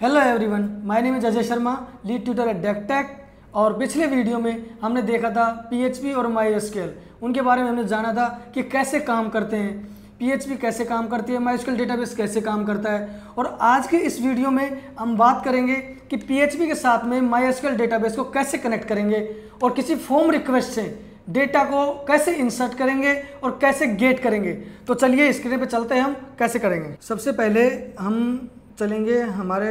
Hello everyone, my name is Ajay Sharma, lead tutor at Dectech. और पिछले video में हमने देखा था पीएचपी और माईएसक्यूएल, उनके बारे में हमने जाना था कि कैसे काम करते हैं, पीएचपी कैसे काम करती है, माईएसक्यूएल डेटाबेस कैसे काम करता है। और आज के इस वीडियो में हम बात करेंगे कि पीएचपी के साथ में माईएसक्यूएल डेटाबेस को कैसे कनेक्ट करेंगे और किसी फॉर्म रिक्वेस्ट से डेटा को कैसे इंसर्ट करेंगे और कैसे गेट करेंगे। तो चलिए स्क्रीन पे चलते हैं हम कैसे करेंगे। सबसे पहले हम चलेंगे हमारे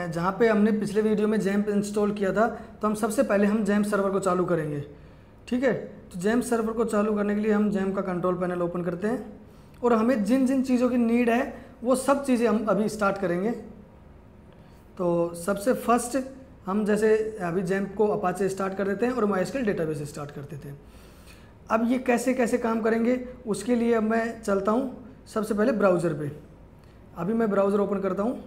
जहाँ पे हमने पिछले वीडियो में जैम्प इंस्टॉल किया था, तो हम सबसे पहले हम जैम्प सर्वर को चालू करेंगे। ठीक है, तो जैम्प सर्वर को चालू करने के लिए हम जैम्प का कंट्रोल पैनल ओपन करते हैं और हमें जिन जिन चीज़ों की नीड है वो सब चीज़ें हम अभी स्टार्ट करेंगे। तो सबसे फर्स्ट हम जैसे अभी जैम्प को अपाचे स्टार्ट कर देते हैं और माईएसक्यूएल डेटाबेस स्टार्ट कर देते हैं। अब ये कैसे कैसे काम करेंगे उसके लिए अब मैं चलता हूँ सबसे पहले ब्राउज़र पे। अभी मैं ब्राउज़र ओपन करता हूँ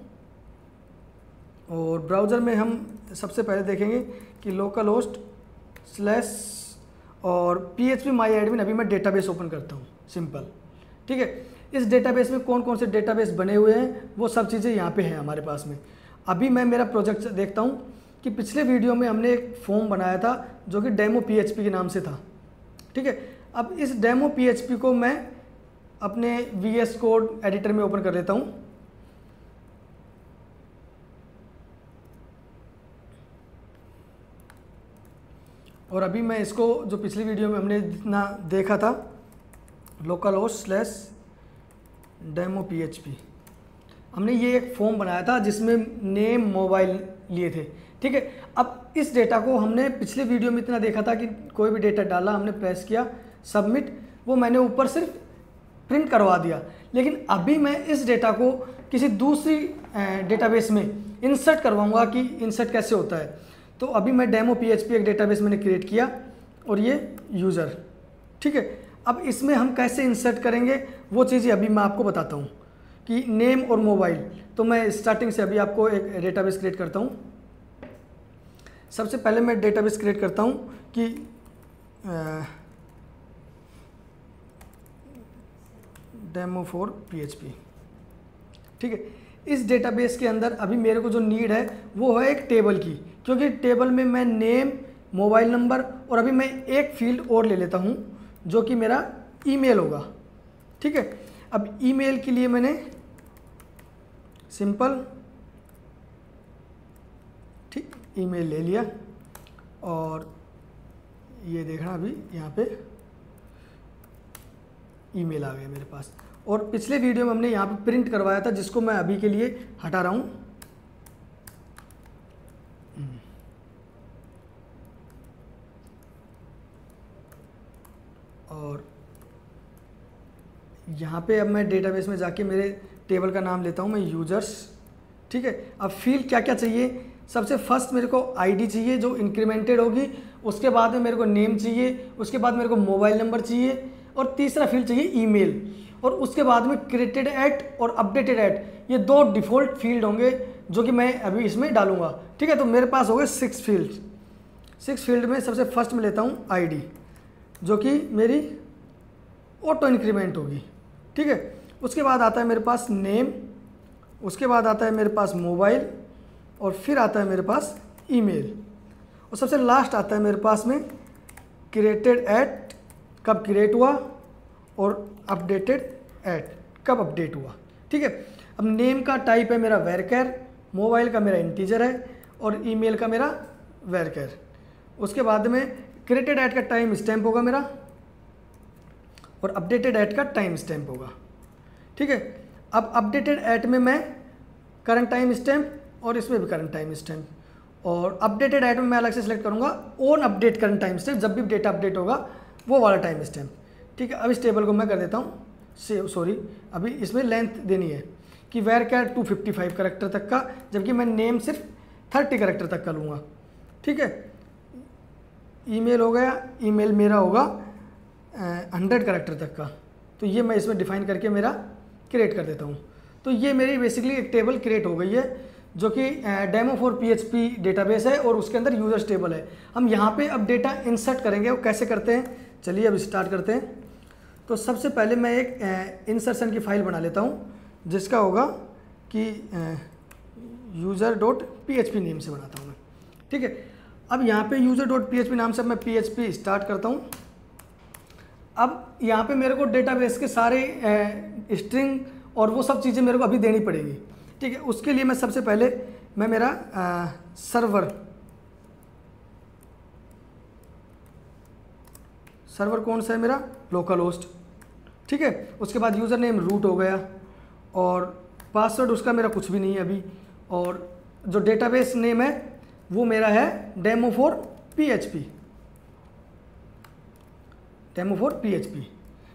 और ब्राउज़र में हम सबसे पहले देखेंगे कि लोकल होस्ट / और PHP माई एडमिन। अभी मैं डेटाबेस ओपन करता हूँ, सिंपल। ठीक है, इस डेटाबेस में कौन कौन से डेटाबेस बने हुए हैं वो सब चीज़ें यहाँ पे हैं हमारे पास में। अभी मैं मेरा प्रोजेक्ट देखता हूँ कि पिछले वीडियो में हमने एक फॉर्म बनाया था जो कि डेमो PHP के नाम से था। ठीक है, अब इस डेमो PHP को मैं अपने VS कोड एडिटर में ओपन कर लेता हूँ। और अभी मैं इसको जो पिछली वीडियो में हमने जितना देखा था लोकल होस्ट / डेमो PHP, हमने ये एक फॉर्म बनाया था जिसमें नेम मोबाइल लिए थे। ठीक है, अब इस डेटा को हमने पिछले वीडियो में इतना देखा था कि कोई भी डेटा डाला, हमने प्रेस किया सबमिट, वो मैंने ऊपर सिर्फ प्रिंट करवा दिया। लेकिन अभी मैं इस डेटा को किसी दूसरी डेटाबेस में इंसर्ट करवाऊंगा कि इंसर्ट कैसे होता है। तो अभी मैं डेमो PHP एक डेटाबेस मैंने क्रिएट किया और ये यूज़र। ठीक है, अब इसमें हम कैसे इंसर्ट करेंगे वो चीज़ें अभी मैं आपको बताता हूँ कि नेम और मोबाइल। तो मैं स्टार्टिंग से अभी आपको एक डेटाबेस क्रिएट करता हूँ। सबसे पहले मैं डेटाबेस क्रिएट करता हूँ कि डेमो फॉर PHP। ठीक है, इस डेटाबेस के अंदर अभी मेरे को जो नीड है वो है एक टेबल की, क्योंकि टेबल में मैं नेम, मोबाइल नंबर और अभी मैं एक फील्ड और ले लेता हूँ जो कि मेरा ईमेल होगा। ठीक है, अब ईमेल के लिए मैंने सिंपल ठीक ईमेल ले लिया और ये देखना अभी यहाँ पे ईमेल आ गया मेरे पास। और पिछले वीडियो में हमने यहाँ पे प्रिंट करवाया था जिसको मैं अभी के लिए हटा रहा हूँ। और यहाँ पे अब मैं डेटाबेस में जाके मेरे टेबल का नाम लेता हूँ मैं यूजर्स। ठीक है, अब फील्ड क्या क्या चाहिए, सबसे फर्स्ट मेरे को आईडी चाहिए जो इंक्रीमेंटेड होगी, उसके बाद में मेरे को नेम चाहिए, उसके बाद मेरे को मोबाइल नंबर चाहिए और तीसरा फील्ड चाहिए ईमेल। और उसके बाद में क्रिएटेड एट और अपडेटेड एट, ये दो डिफ़ॉल्ट फील्ड होंगे जो कि मैं अभी इसमें डालूंगा। ठीक है, तो मेरे पास हो गए 6 फील्ड। 6 फील्ड में सबसे फर्स्ट में लेता हूँ आईडी जो कि मेरी ऑटो इंक्रीमेंट होगी। ठीक है, उसके बाद आता है मेरे पास नेम, उसके बाद आता है मेरे पास मोबाइल और फिर आता है मेरे पास ईमेल और सबसे लास्ट आता है मेरे पास में क्रिएटेड एट कब क्रिएट हुआ और अपडेटेड एट कब अपडेट हुआ। ठीक है, अब नेम का टाइप है मेरा वैरकर, मोबाइल का मेरा इंटीजर है और ईमेल का मेरा वैरकर। उसके बाद में क्रिएटेड एट का टाइम स्टैम्प होगा मेरा और अपडेटेड एट का टाइम स्टैम्प होगा। ठीक है, अब अपडेटेड एट में मैं करंट टाइम स्टैम्प और इसमें भी करंट टाइम स्टैम्प, और अपडेटेड एट में मैं अलग से सिलेक्ट करूँगा on update current time stamp, जब भी डेटा अपडेट होगा वो वाला टाइम स्टैम्प। ठीक है, अब इस टेबल को मैं कर देता हूँ सेव। सॉरी, अभी इसमें लेंथ देनी है कि वैरकर 255 करैक्टर तक का, जबकि मैं नेम सिर्फ 30 करैक्टर तक का लूँगा। ठीक है, ईमेल हो गया, ईमेल मेरा होगा 100 करैक्टर तक का, तो ये मैं इसमें डिफाइन करके मेरा क्रिएट कर देता हूँ। तो ये मेरी बेसिकली एक टेबल क्रिएट हो गई है जो कि डेमो फॉर PHP डेटाबेस है और उसके अंदर यूजर्स टेबल है। हम यहाँ पे अब डेटा इंसर्ट करेंगे, वो कैसे करते हैं चलिए अब स्टार्ट करते हैं। तो सबसे पहले मैं एक इंसर्शन की फ़ाइल बना लेता हूँ जिसका होगा कि user.php नेम से बनाता हूँ मैं, ठीक है। अब यहाँ पे user.php नाम से मैं PHP स्टार्ट करता हूँ। अब यहाँ पे मेरे को डेटाबेस के सारे स्ट्रिंग और वो सब चीज़ें मेरे को अभी देनी पड़ेगी, ठीक है। उसके लिए मैं सबसे पहले मैं मेरा सर्वर कौन सा है, मेरा लोकल होस्ट, ठीक है। उसके बाद यूज़र नेम रूट हो गया और पासवर्ड उसका मेरा कुछ भी नहीं है अभी, और जो डेटाबेस नेम है वो मेरा है demo4php,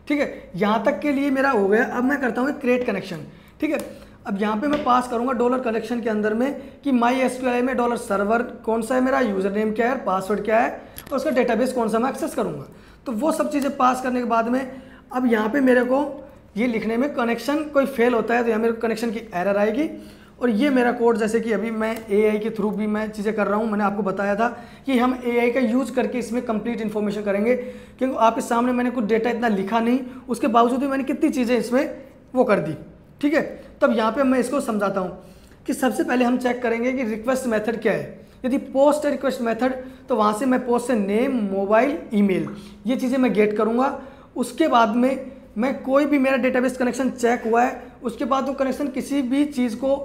ठीक है। यहाँ तक के लिए मेरा हो गया। अब मैं करता हूँ क्रिएट कनेक्शन, ठीक है। अब यहाँ पे मैं पास करूँगा डॉलर कनेक्शन के अंदर में कि MySQL में डॉलर सर्वर कौन सा है, मेरा यूज़र नेम क्या है, पासवर्ड क्या है और उसका डेटाबेस कौन सा मैं एक्सेस करूँगा। तो वो सब चीज़ें पास करने के बाद में अब यहाँ पे मेरे को ये लिखने में कनेक्शन कोई फेल होता है तो यहाँ मेरे को कनेक्शन की एरर आएगी। और ये मेरा कोड, जैसे कि अभी मैं AI के थ्रू भी मैं चीज़ें कर रहा हूँ, मैंने आपको बताया था कि हम AI का यूज़ करके इसमें कंप्लीट इन्फॉर्मेशन करेंगे, क्योंकि आपके सामने मैंने कुछ डेटा इतना लिखा नहीं, उसके बावजूद भी मैंने कितनी चीज़ें इसमें वो कर दी, ठीक है। तब यहाँ पे मैं इसको समझाता हूँ कि सबसे पहले हम चेक करेंगे कि रिक्वेस्ट मेथड क्या है। यदि पोस्ट है रिक्वेस्ट मेथड तो वहाँ से मैं पोस्ट से नेम, मोबाइल, ईमेल ये चीज़ें मैं गेट करूँगा। उसके बाद में मैं कोई भी मेरा डेटाबेस कनेक्शन चेक हुआ है, उसके बाद वो कनेक्शन किसी भी चीज़ को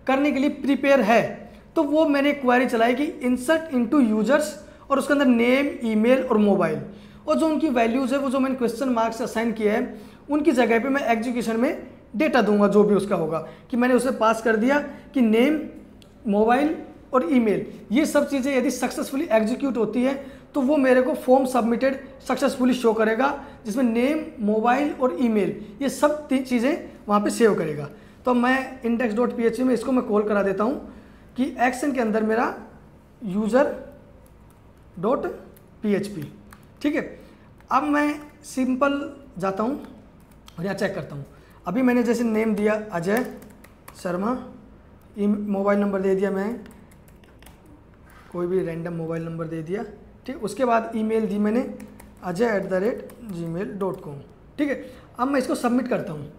करने के लिए प्रिपेयर है तो वो मैंने क्वेरी चलाई कि इंसर्ट इनटू यूजर्स और उसके अंदर नेम, ईमेल और मोबाइल, और जो उनकी वैल्यूज़ है वो जो मैंने क्वेश्चन मार्क से असाइन किया है उनकी जगह पे मैं एग्जीक्यूशन में डेटा दूंगा जो भी उसका होगा, कि मैंने उसे पास कर दिया कि नेम, मोबाइल और ईमेल ये सब चीज़ें यदि सक्सेसफुली एग्जीक्यूट होती है तो वो मेरे को फॉर्म सबमिटेड सक्सेसफुली शो करेगा, जिसमें नेम, मोबाइल और ईमेल ये सब चीज़ें वहाँ पे सेव करेगा। तो मैं index.php में इसको मैं कॉल करा देता हूँ कि एक्शन के अंदर मेरा user.php, ठीक है। अब मैं सिंपल जाता हूँ और यहाँ चेक करता हूँ। अभी मैंने जैसे नेम दिया अजय शर्मा, मोबाइल नंबर दे दिया मैं कोई भी रैंडम मोबाइल नंबर दे दिया, ठीक। उसके बाद ईमेल दी मैंने ajay@gmail.com, ठीक है। अब मैं इसको सबमिट करता हूँ।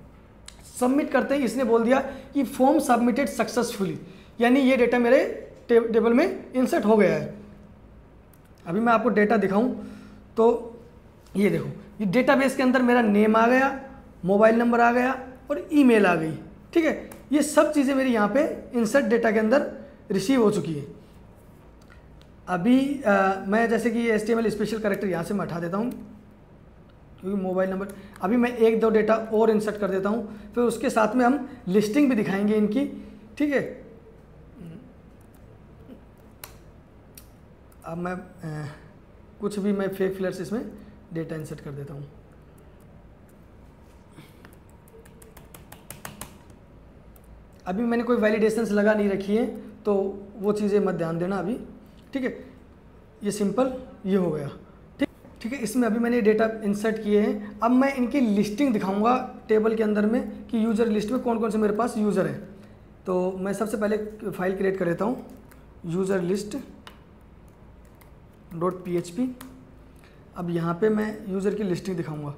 सबमिट करते ही इसने बोल दिया कि फॉर्म सबमिटेड सक्सेसफुली, यानी ये डेटा मेरे टेबल में इंसर्ट हो गया है। अभी मैं आपको डेटा दिखाऊं तो ये देखो, ये डेटाबेस के अंदर मेरा नेम आ गया, मोबाइल नंबर आ गया और ईमेल आ गई, ठीक है। ये सब चीज़ें मेरी यहाँ पे इंसर्ट डेटा के अंदर रिसीव हो चुकी है। अभी मैं जैसे कि ये HTML स्पेशल कैरेक्टर यहाँ से मैं हटा देता हूँ क्योंकि मोबाइल नंबर, अभी मैं 1-2 डेटा और इंसर्ट कर देता हूँ, फिर उसके साथ में हम लिस्टिंग भी दिखाएंगे इनकी, ठीक है। अब मैं कुछ भी मैं फेक फिलर्स इसमें डेटा इंसर्ट कर देता हूँ। अभी मैंने कोई वैलिडेशंस लगा नहीं रखी है तो वो चीज़ें मत ध्यान देना अभी, ठीक है। ये सिंपल ये हो गया, ठीक है। इसमें अभी मैंने डेटा इंसर्ट किए हैं। अब मैं इनकी लिस्टिंग दिखाऊंगा टेबल के अंदर में कि यूज़र लिस्ट में कौन कौन से मेरे पास यूज़र हैं। तो मैं सबसे पहले फाइल क्रिएट कर लेता हूँ userlist.php। अब यहाँ पे मैं यूज़र की लिस्टिंग दिखाऊंगा।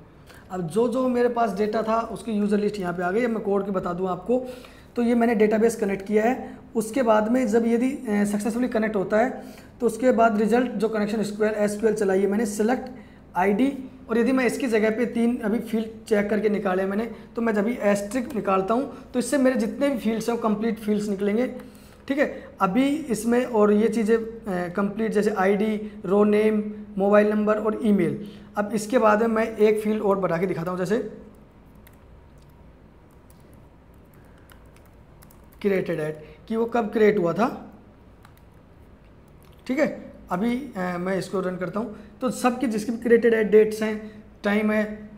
अब जो मेरे पास डेटा था उसकी यूज़र लिस्ट यहाँ पे आ गई। अब मैं कोड के बता दूँ आपको, तो ये मैंने डेटाबेस कनेक्ट किया है। उसके बाद में जब यदि सक्सेसफुली कनेक्ट होता है तो उसके बाद रिजल्ट जो कनेक्शन SQL चलाई है मैंने, सेलेक्ट ID, और यदि मैं इसकी जगह पे 3 अभी फील्ड चेक करके निकाले मैंने, तो मैं जब भी एस्ट्रिक निकालता हूँ तो इससे मेरे जितने भी फील्ड्स हैं वो कंप्लीट फील्ड्स निकलेंगे, ठीक है। अभी इसमें और ये चीज़ें कंप्लीट जैसे ID, रो नेम, मोबाइल नंबर और ईमेल। अब इसके बाद में मैं एक फील्ड और बढ़ा के दिखाता हूँ, जैसे क्रिएटेड एट, कि वो कब क्रिएट हुआ था, ठीक है। अभी मैं इसको रन करता हूँ तो सबकी जिसकी भी क्रिएटेड एट डेट्स हैं, टाइम है,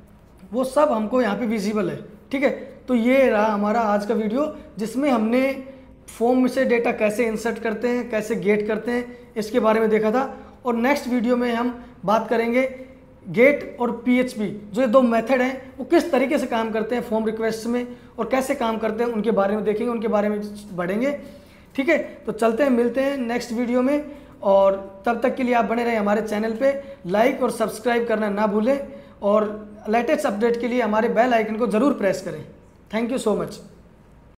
वो सब हमको यहाँ पे विजिबल है, ठीक है। तो ये रहा हमारा आज का वीडियो जिसमें हमने फॉर्म से डेटा कैसे इंसर्ट करते हैं, कैसे गेट करते हैं, इसके बारे में देखा था। और नेक्स्ट वीडियो में हम बात करेंगे गेट और PHP, जो ये 2 मेथड हैं वो किस तरीके से काम करते हैं फॉर्म रिक्वेस्ट में और कैसे काम करते हैं उनके बारे में देखेंगे, उनके बारे में बढ़ेंगे, ठीक है। तो चलते हैं, मिलते हैं नेक्स्ट वीडियो में, और तब तक के लिए आप बने रहें हमारे चैनल पे। लाइक और सब्सक्राइब करना ना भूलें और लेटेस्ट अपडेट के लिए हमारे बेल आइकन को ज़रूर प्रेस करें। Thank you so much.